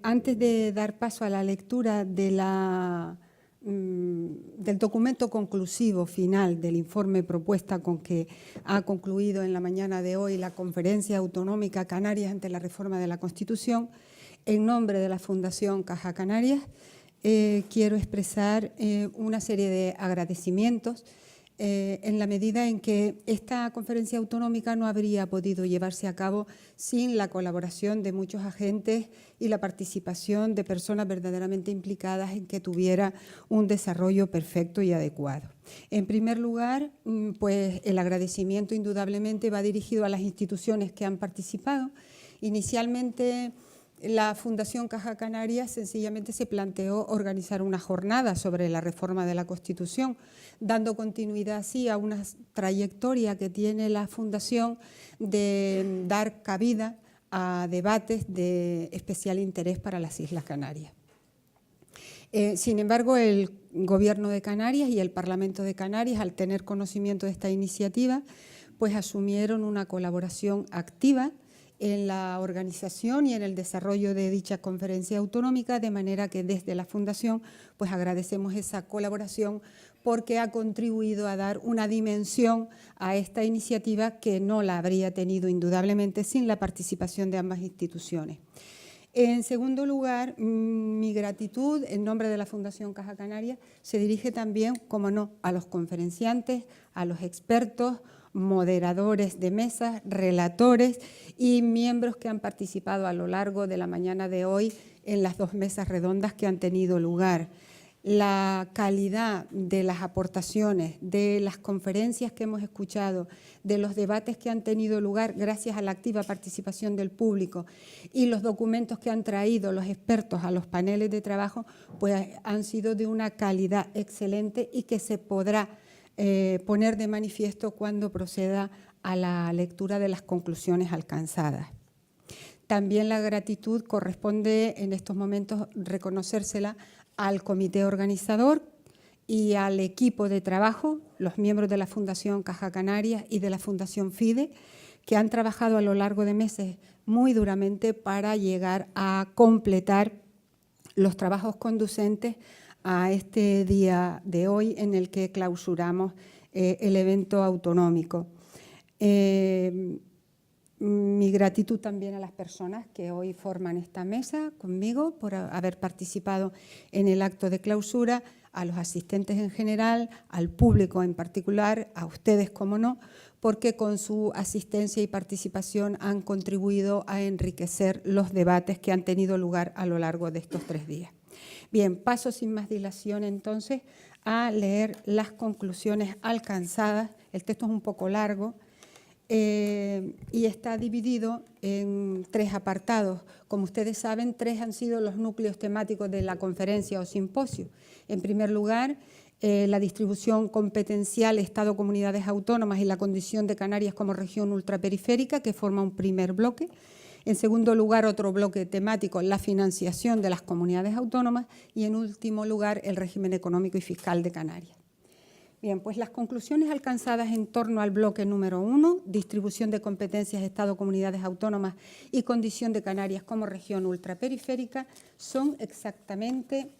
Antes de dar paso a la lectura de del documento conclusivo final del informe propuesta con que ha concluido en la mañana de hoy la Conferencia Autonómica Canarias ante la reforma de la Constitución, en nombre de la Fundación Caja Canarias, quiero expresar una serie de agradecimientos en la medida en que esta conferencia autonómica no habría podido llevarse a cabo sin la colaboración de muchos agentes y la participación de personas verdaderamente implicadas en que tuviera un desarrollo perfecto y adecuado. En primer lugar, pues el agradecimiento indudablemente va dirigido a las instituciones que han participado. Inicialmente, la Fundación Caja Canarias sencillamente se planteó organizar una jornada sobre la reforma de la Constitución, dando continuidad así a una trayectoria que tiene la Fundación de dar cabida a debates de especial interés para las Islas Canarias. Sin embargo, el Gobierno de Canarias y el Parlamento de Canarias, al tener conocimiento de esta iniciativa, pues asumieron una colaboración activa en la organización y en el desarrollo de dicha conferencia autonómica, de manera que desde la Fundación pues agradecemos esa colaboración porque ha contribuido a dar una dimensión a esta iniciativa que no la habría tenido indudablemente sin la participación de ambas instituciones. En segundo lugar, mi gratitud en nombre de la Fundación Caja Canarias se dirige también, como no, a los conferenciantes, a los expertos, moderadores de mesas, relatores y miembros que han participado a lo largo de la mañana de hoy en las dos mesas redondas que han tenido lugar. La calidad de las aportaciones, de las conferencias que hemos escuchado, de los debates que han tenido lugar gracias a la activa participación del público y los documentos que han traído los expertos a los paneles de trabajo, pues han sido de una calidad excelente y que se podrá poner de manifiesto cuando proceda a la lectura de las conclusiones alcanzadas. También la gratitud corresponde en estos momentos reconocérsela al comité organizador y al equipo de trabajo, los miembros de la Fundación Caja Canarias y de la Fundación FIDE, que han trabajado a lo largo de meses muy duramente para llegar a completar los trabajos conducentes a este día de hoy en el que clausuramos el evento autonómico. Mi gratitud también a las personas que hoy forman esta mesa conmigo por haber participado en el acto de clausura, a los asistentes en general, al público en particular, a ustedes como no, porque con su asistencia y participación han contribuido a enriquecer los debates que han tenido lugar a lo largo de estos 3 días. Bien, paso sin más dilación entonces a leer las conclusiones alcanzadas. El texto es un poco largo y está dividido en 3 apartados. Como ustedes saben, 3 han sido los núcleos temáticos de la conferencia o simposio. En primer lugar, la distribución competencial Estado-Comunidades Autónomas y la condición de Canarias como región ultraperiférica, que forma un primer bloque. En segundo lugar, otro bloque temático, la financiación de las comunidades autónomas. Y en último lugar, el régimen económico y fiscal de Canarias. Bien, pues las conclusiones alcanzadas en torno al bloque número 1, distribución de competencias Estado, comunidades autónomas y condición de Canarias como región ultraperiférica, son exactamente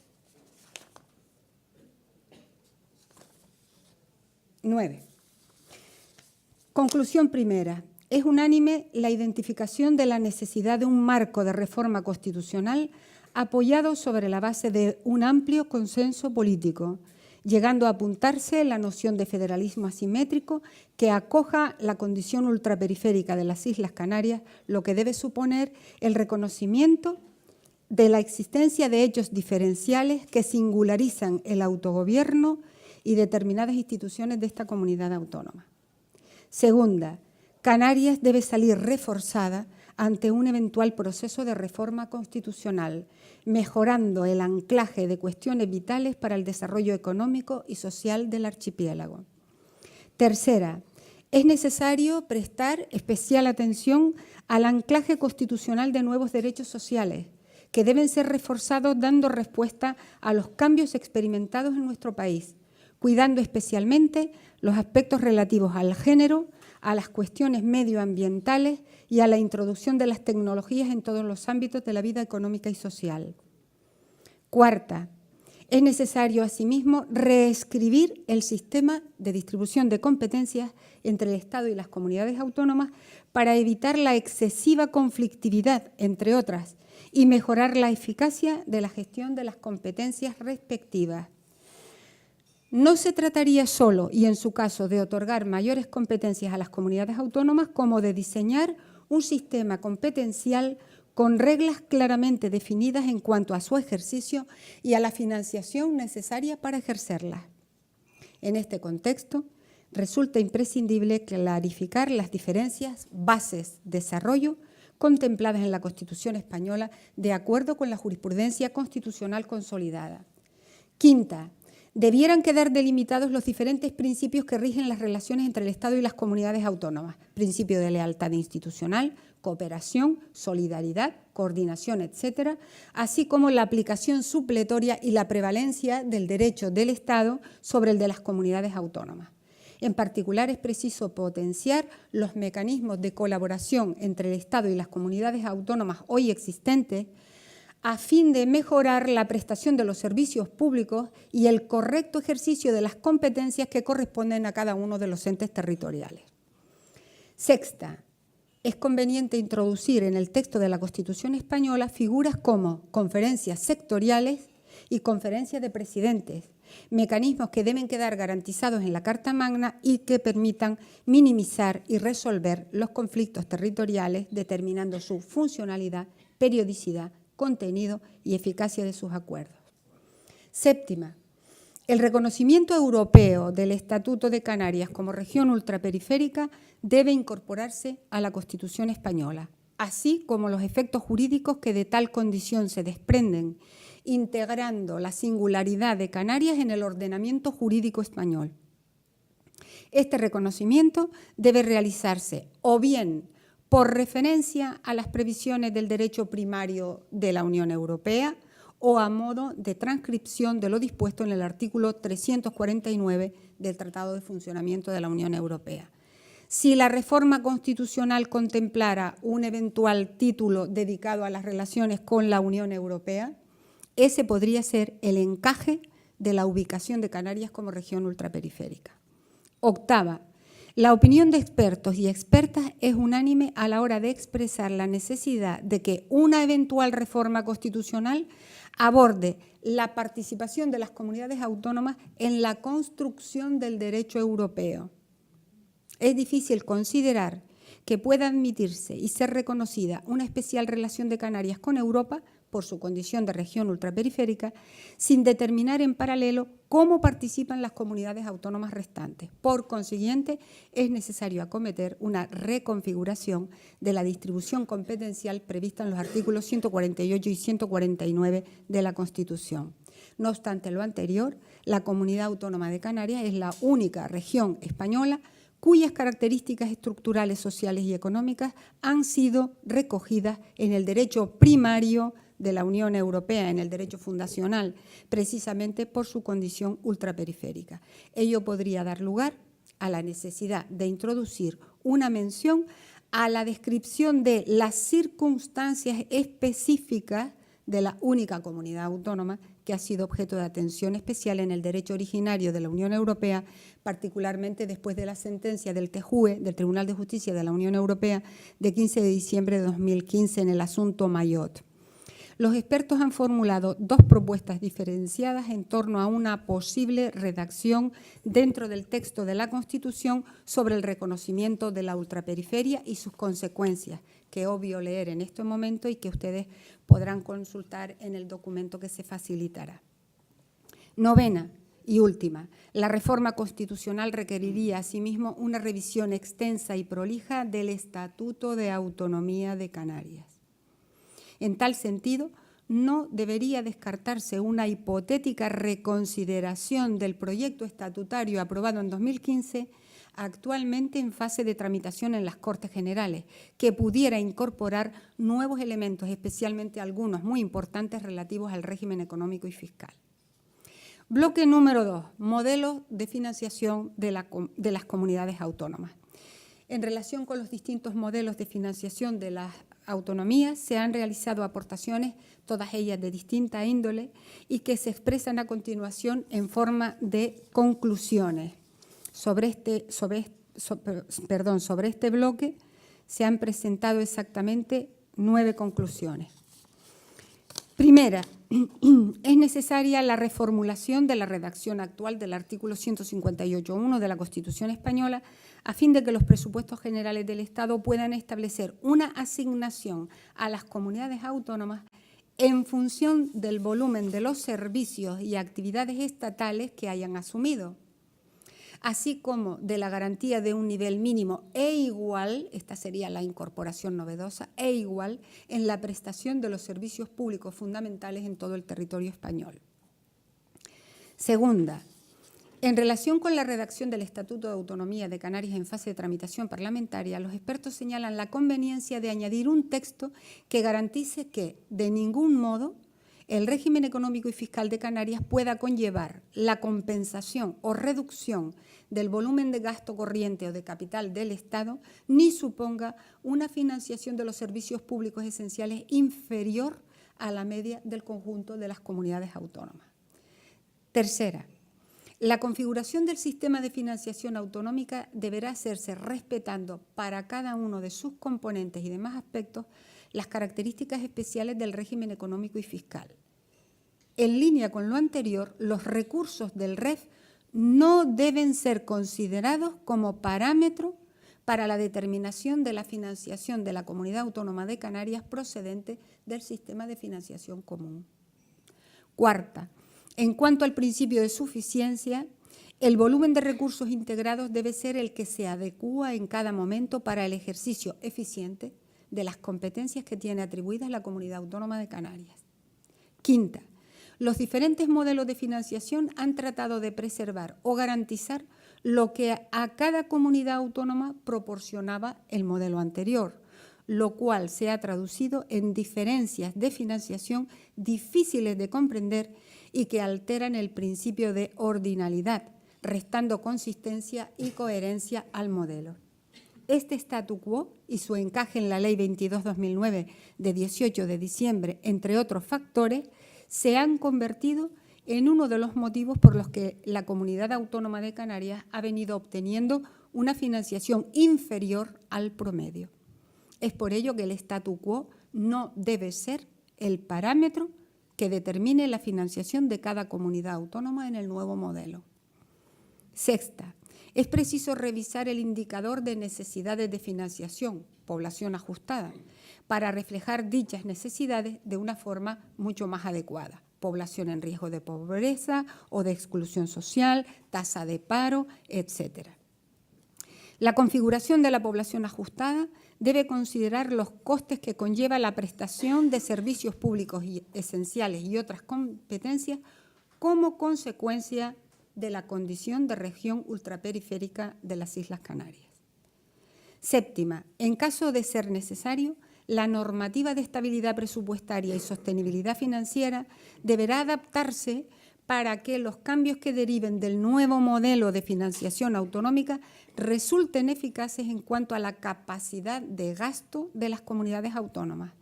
9. Conclusión primera. Es unánime la identificación de la necesidad de un marco de reforma constitucional apoyado sobre la base de un amplio consenso político, llegando a apuntarse la noción de federalismo asimétrico que acoja la condición ultraperiférica de las Islas Canarias, lo que debe suponer el reconocimiento de la existencia de hechos diferenciales que singularizan el autogobierno y determinadas instituciones de esta comunidad autónoma. Segunda, Canarias debe salir reforzada ante un eventual proceso de reforma constitucional, mejorando el anclaje de cuestiones vitales para el desarrollo económico y social del archipiélago. Tercera, es necesario prestar especial atención al anclaje constitucional de nuevos derechos sociales, que deben ser reforzados dando respuesta a los cambios experimentados en nuestro país, cuidando especialmente los aspectos relativos al género, a las cuestiones medioambientales y a la introducción de las tecnologías en todos los ámbitos de la vida económica y social. Cuarta, es necesario, asimismo, reescribir el sistema de distribución de competencias entre el Estado y las comunidades autónomas para evitar la excesiva conflictividad, entre otras, y mejorar la eficacia de la gestión de las competencias respectivas. No se trataría solo, y en su caso, de otorgar mayores competencias a las comunidades autónomas, como de diseñar un sistema competencial con reglas claramente definidas en cuanto a su ejercicio y a la financiación necesaria para ejercerlas. En este contexto, resulta imprescindible clarificar las diferencias, bases, desarrollo contempladas en la Constitución española de acuerdo con la jurisprudencia constitucional consolidada. Quinta, debieran quedar delimitados los diferentes principios que rigen las relaciones entre el Estado y las comunidades autónomas, principio de lealtad institucional, cooperación, solidaridad, coordinación, etcétera, así como la aplicación supletoria y la prevalencia del derecho del Estado sobre el de las comunidades autónomas. En particular, es preciso potenciar los mecanismos de colaboración entre el Estado y las comunidades autónomas hoy existentes a fin de mejorar la prestación de los servicios públicos y el correcto ejercicio de las competencias que corresponden a cada uno de los entes territoriales. Sexta, es conveniente introducir en el texto de la Constitución española figuras como conferencias sectoriales y conferencias de presidentes, mecanismos que deben quedar garantizados en la Carta Magna y que permitan minimizar y resolver los conflictos territoriales, determinando su funcionalidad, periodicidad, contenido y eficacia de sus acuerdos. Séptima, el reconocimiento europeo del Estatuto de Canarias como región ultraperiférica debe incorporarse a la Constitución española, así como los efectos jurídicos que de tal condición se desprenden, integrando la singularidad de Canarias en el ordenamiento jurídico español. Este reconocimiento debe realizarse o bien por referencia a las previsiones del derecho primario de la Unión Europea o a modo de transcripción de lo dispuesto en el artículo 349 del Tratado de Funcionamiento de la Unión Europea. Si la reforma constitucional contemplara un eventual título dedicado a las relaciones con la Unión Europea, ese podría ser el encaje de la ubicación de Canarias como región ultraperiférica. Octava, la opinión de expertos y expertas es unánime a la hora de expresar la necesidad de que una eventual reforma constitucional aborde la participación de las comunidades autónomas en la construcción del derecho europeo. Es difícil considerar que pueda admitirse y ser reconocida una especial relación de Canarias con Europa por su condición de región ultraperiférica, sin determinar en paralelo cómo participan las comunidades autónomas restantes. Por consiguiente, es necesario acometer una reconfiguración de la distribución competencial prevista en los artículos 148 y 149 de la Constitución. No obstante lo anterior, la Comunidad Autónoma de Canarias es la única región española cuyas características estructurales, sociales y económicas han sido recogidas en el derecho primario de la Unión Europea, en el derecho fundacional, precisamente por su condición ultraperiférica. Ello podría dar lugar a la necesidad de introducir una mención a la descripción de las circunstancias específicas de la única comunidad autónoma que ha sido objeto de atención especial en el derecho originario de la Unión Europea, particularmente después de la sentencia del TJUE, del Tribunal de Justicia de la Unión Europea, de 15 de diciembre de 2015 en el asunto Mayotte. Los expertos han formulado dos propuestas diferenciadas en torno a una posible redacción dentro del texto de la Constitución sobre el reconocimiento de la ultraperiferia y sus consecuencias, que obvio leer en este momento y que ustedes podrán consultar en el documento que se facilitará. Novena y última, la reforma constitucional requeriría asimismo una revisión extensa y prolija del Estatuto de Autonomía de Canarias. En tal sentido, no debería descartarse una hipotética reconsideración del proyecto estatutario aprobado en 2015, actualmente en fase de tramitación en las Cortes Generales, que pudiera incorporar nuevos elementos, especialmente algunos muy importantes relativos al régimen económico y fiscal. Bloque número 2, modelos de financiación de las comunidades autónomas. En relación con los distintos modelos de financiación de las autonomías, se han realizado aportaciones, todas ellas de distinta índole, y que se expresan a continuación en forma de conclusiones. Sobre este bloque se han presentado exactamente 9 conclusiones. Primera, es necesaria la reformulación de la redacción actual del artículo 158.1 de la Constitución española a fin de que los presupuestos generales del Estado puedan establecer una asignación a las comunidades autónomas en función del volumen de los servicios y actividades estatales que hayan asumido, así como de la garantía de un nivel mínimo e igual, esta sería la incorporación novedosa, e igual en la prestación de los servicios públicos fundamentales en todo el territorio español. Segunda, en relación con la redacción del Estatuto de Autonomía de Canarias en fase de tramitación parlamentaria, los expertos señalan la conveniencia de añadir un texto que garantice que, de ningún modo, el régimen económico y fiscal de Canarias pueda conllevar la compensación o reducción del volumen de gasto corriente o de capital del Estado, ni suponga una financiación de los servicios públicos esenciales inferior a la media del conjunto de las comunidades autónomas. Tercera, la configuración del sistema de financiación autonómica deberá hacerse respetando para cada uno de sus componentes y demás aspectos las características especiales del régimen económico y fiscal. En línea con lo anterior, los recursos del REF no deben ser considerados como parámetro para la determinación de la financiación de la Comunidad Autónoma de Canarias procedente del sistema de financiación común. Cuarta, en cuanto al principio de suficiencia, el volumen de recursos integrados debe ser el que se adecúa en cada momento para el ejercicio eficiente de las competencias que tiene atribuidas la Comunidad Autónoma de Canarias. Quinta, los diferentes modelos de financiación han tratado de preservar o garantizar lo que a cada comunidad autónoma proporcionaba el modelo anterior, lo cual se ha traducido en diferencias de financiación difíciles de comprender y que alteran el principio de ordinalidad, restando consistencia y coherencia al modelo. Este statu quo y su encaje en la Ley 22/2009 de 18 de diciembre, entre otros factores, se han convertido en uno de los motivos por los que la Comunidad Autónoma de Canarias ha venido obteniendo una financiación inferior al promedio. Es por ello que el statu quo no debe ser el parámetro que determine la financiación de cada comunidad autónoma en el nuevo modelo. Sexta, es preciso revisar el indicador de necesidades de financiación, población ajustada, para reflejar dichas necesidades de una forma mucho más adecuada. Población en riesgo de pobreza o de exclusión social, tasa de paro, etc. La configuración de la población ajustada debe considerar los costes que conlleva la prestación de servicios públicos esenciales y otras competencias como consecuencia de la condición de región ultraperiférica de las Islas Canarias. Séptima, en caso de ser necesario, la normativa de estabilidad presupuestaria y sostenibilidad financiera deberá adaptarse para que los cambios que deriven del nuevo modelo de financiación autonómica resulten eficaces en cuanto a la capacidad de gasto de las comunidades autónomas.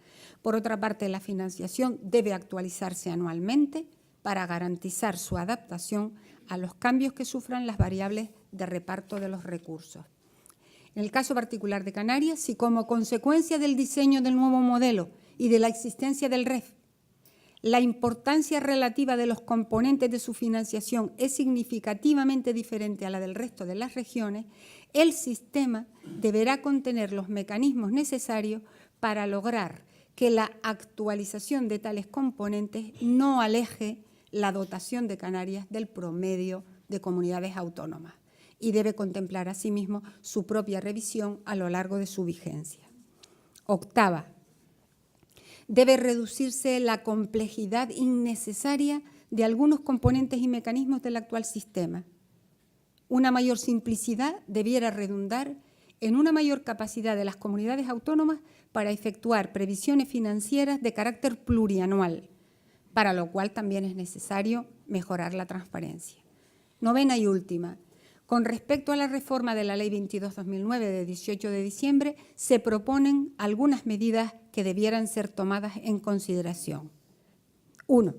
Por otra parte, la financiación debe actualizarse anualmente para garantizar su adaptación a los cambios que sufran las variables de reparto de los recursos. En el caso particular de Canarias, si como consecuencia del diseño del nuevo modelo y de la existencia del REF, la importancia relativa de los componentes de su financiación es significativamente diferente a la del resto de las regiones, el sistema deberá contener los mecanismos necesarios para lograr que la actualización de tales componentes no aleje la dotación de Canarias del promedio de comunidades autónomas y debe contemplar asimismo su propia revisión a lo largo de su vigencia. Octava, debe reducirse la complejidad innecesaria de algunos componentes y mecanismos del actual sistema. Una mayor simplicidad debiera redundar en una mayor capacidad de las comunidades autónomas para efectuar previsiones financieras de carácter plurianual, para lo cual también es necesario mejorar la transparencia. Novena y última, Con respecto a la reforma de la Ley 22/2009 de 18 de diciembre, se proponen algunas medidas que debieran ser tomadas en consideración. 1.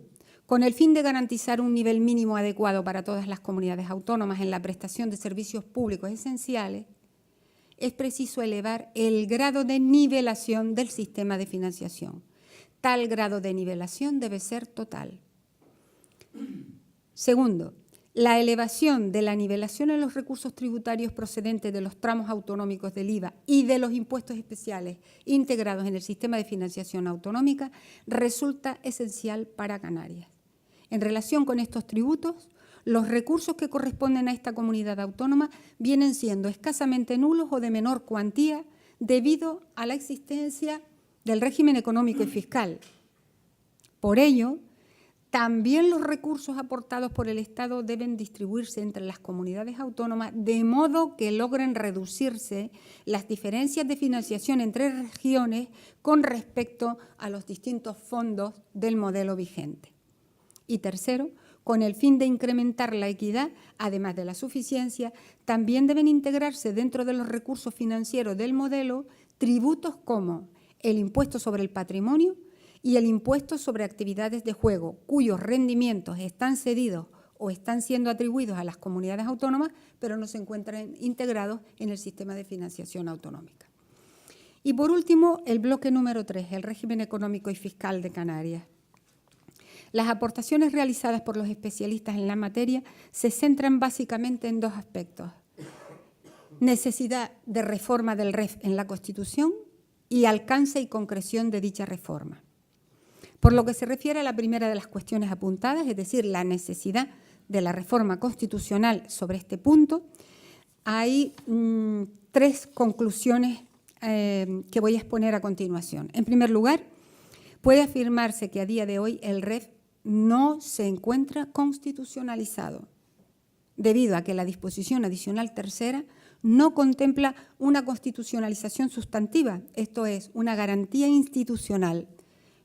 Con el fin de garantizar un nivel mínimo adecuado para todas las comunidades autónomas en la prestación de servicios públicos esenciales, es preciso elevar el grado de nivelación del sistema de financiación. Tal grado de nivelación debe ser total. Segundo, la elevación de la nivelación en los recursos tributarios procedentes de los tramos autonómicos del IVA y de los impuestos especiales integrados en el sistema de financiación autonómica resulta esencial para Canarias. En relación con estos tributos, los recursos que corresponden a esta comunidad autónoma vienen siendo escasamente nulos o de menor cuantía debido a la existencia del régimen económico y fiscal. Por ello, también los recursos aportados por el Estado deben distribuirse entre las comunidades autónomas de modo que logren reducirse las diferencias de financiación entre regiones con respecto a los distintos fondos del modelo vigente. Y tercero, con el fin de incrementar la equidad, además de la suficiencia, también deben integrarse dentro de los recursos financieros del modelo tributos como el impuesto sobre el patrimonio y el impuesto sobre actividades de juego, cuyos rendimientos están cedidos o están siendo atribuidos a las comunidades autónomas, pero no se encuentran integrados en el sistema de financiación autonómica. Y por último, el bloque número 3, el régimen económico y fiscal de Canarias. Las aportaciones realizadas por los especialistas en la materia se centran básicamente en dos aspectos: necesidad de reforma del REF en la Constitución y alcance y concreción de dicha reforma. Por lo que se refiere a la primera de las cuestiones apuntadas, es decir, la necesidad de la reforma constitucional sobre este punto, hay tres conclusiones que voy a exponer a continuación. En primer lugar, puede afirmarse que a día de hoy el REF no se encuentra constitucionalizado, debido a que la disposición adicional tercera no contempla una constitucionalización sustantiva, esto es, una garantía institucional,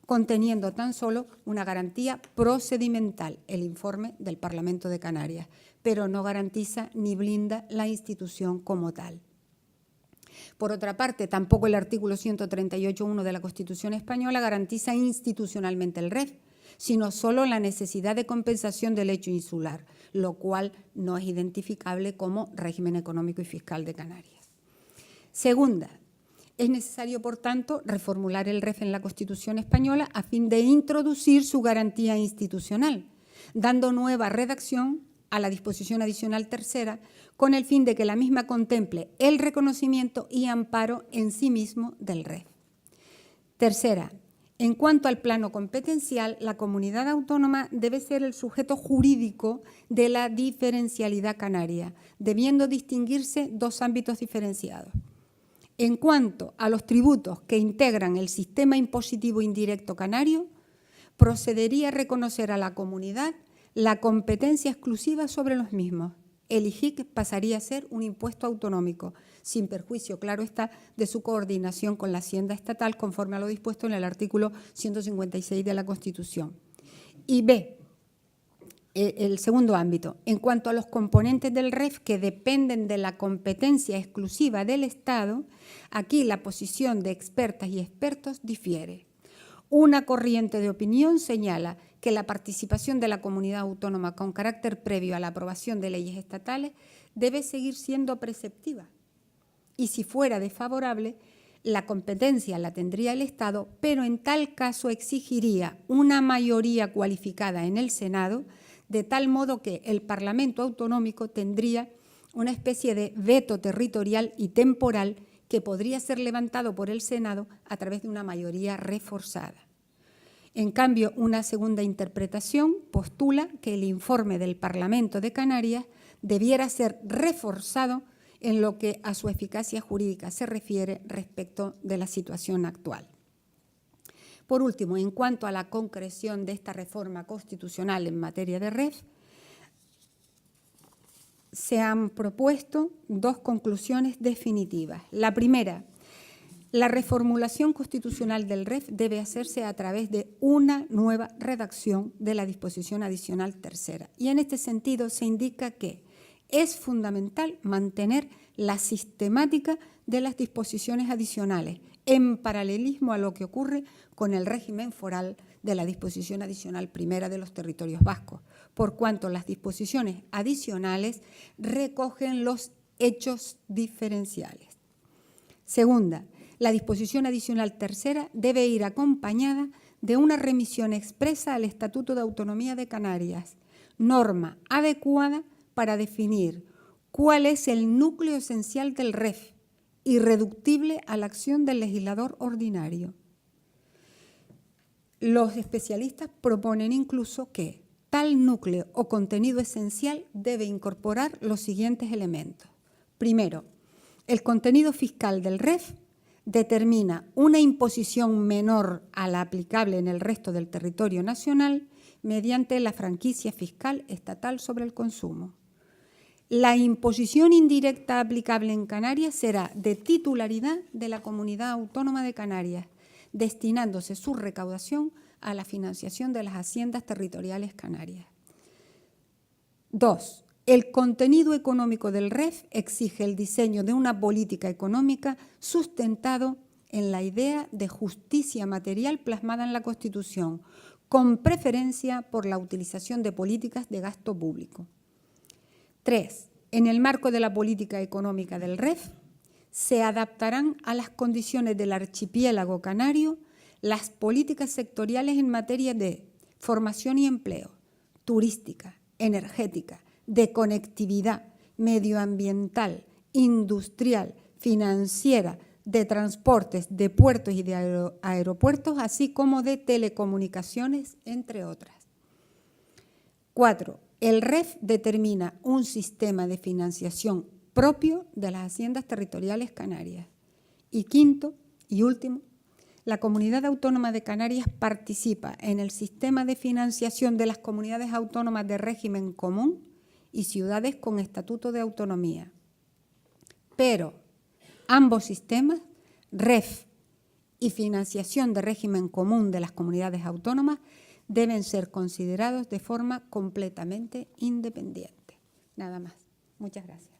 conteniendo tan solo una garantía procedimental, el informe del Parlamento de Canarias, pero no garantiza ni blinda la institución como tal. Por otra parte, tampoco el artículo 138.1 de la Constitución española garantiza institucionalmente el REF, sino solo la necesidad de compensación del hecho insular, lo cual no es identificable como régimen económico y fiscal de Canarias. Segunda, es necesario, por tanto, reformular el REF en la Constitución española a fin de introducir su garantía institucional, dando nueva redacción a la disposición adicional tercera con el fin de que la misma contemple el reconocimiento y amparo en sí mismo del REF. Tercera, en cuanto al plano competencial, la comunidad autónoma debe ser el sujeto jurídico de la diferencialidad canaria, debiendo distinguirse dos ámbitos diferenciados. En cuanto a los tributos que integran el sistema impositivo indirecto canario, procedería a reconocer a la comunidad la competencia exclusiva sobre los mismos. El IJIC pasaría a ser un impuesto autonómico, sin perjuicio, claro está, de su coordinación con la Hacienda estatal, conforme a lo dispuesto en el artículo 156 de la Constitución. Y B, el segundo ámbito, en cuanto a los componentes del REF que dependen de la competencia exclusiva del Estado, aquí la posición de expertas y expertos difiere. Una corriente de opinión señala que la participación de la comunidad autónoma con carácter previo a la aprobación de leyes estatales debe seguir siendo preceptiva y, si fuera desfavorable, la competencia la tendría el Estado, pero en tal caso exigiría una mayoría cualificada en el Senado, de tal modo que el Parlamento autonómico tendría una especie de veto territorial y temporal que podría ser levantado por el Senado a través de una mayoría reforzada. En cambio, una segunda interpretación postula que el informe del Parlamento de Canarias debiera ser reforzado en lo que a su eficacia jurídica se refiere respecto de la situación actual. Por último, en cuanto a la concreción de esta reforma constitucional en materia de REF, se han propuesto dos conclusiones definitivas. La primera, la reformulación constitucional del REF debe hacerse a través de una nueva redacción de la disposición adicional tercera. Y en este sentido se indica que es fundamental mantener la sistemática de las disposiciones adicionales, en paralelismo a lo que ocurre con el régimen foral de la disposición adicional primera de los territorios vascos, por cuanto las disposiciones adicionales recogen los hechos diferenciales. Segunda, la disposición adicional tercera debe ir acompañada de una remisión expresa al Estatuto de Autonomía de Canarias, norma adecuada para definir cuál es el núcleo esencial del REF, irreductible a la acción del legislador ordinario. Los especialistas proponen incluso que tal núcleo o contenido esencial debe incorporar los siguientes elementos. Primero, el contenido fiscal del REF determina una imposición menor a la aplicable en el resto del territorio nacional mediante la franquicia fiscal estatal sobre el consumo. La imposición indirecta aplicable en Canarias será de titularidad de la Comunidad Autónoma de Canarias, destinándose su recaudación a la financiación de las haciendas territoriales canarias. 2. El contenido económico del REF exige el diseño de una política económica sustentado en la idea de justicia material plasmada en la Constitución, con preferencia por la utilización de políticas de gasto público. 3. En el marco de la política económica del REF, se adaptarán a las condiciones del archipiélago canario las políticas sectoriales en materia de formación y empleo, turística, energética, de conectividad, medioambiental, industrial, financiera, de transportes, de puertos y de aeropuertos, así como de telecomunicaciones, entre otras. 4. El REF determina un sistema de financiación propio de las haciendas territoriales canarias. Y quinto y último, la Comunidad Autónoma de Canarias participa en el sistema de financiación de las comunidades autónomas de régimen común y ciudades con estatuto de autonomía. Pero ambos sistemas, REF y financiación de régimen común de las comunidades autónomas, deben ser considerados de forma completamente independiente. Nada más. Muchas gracias.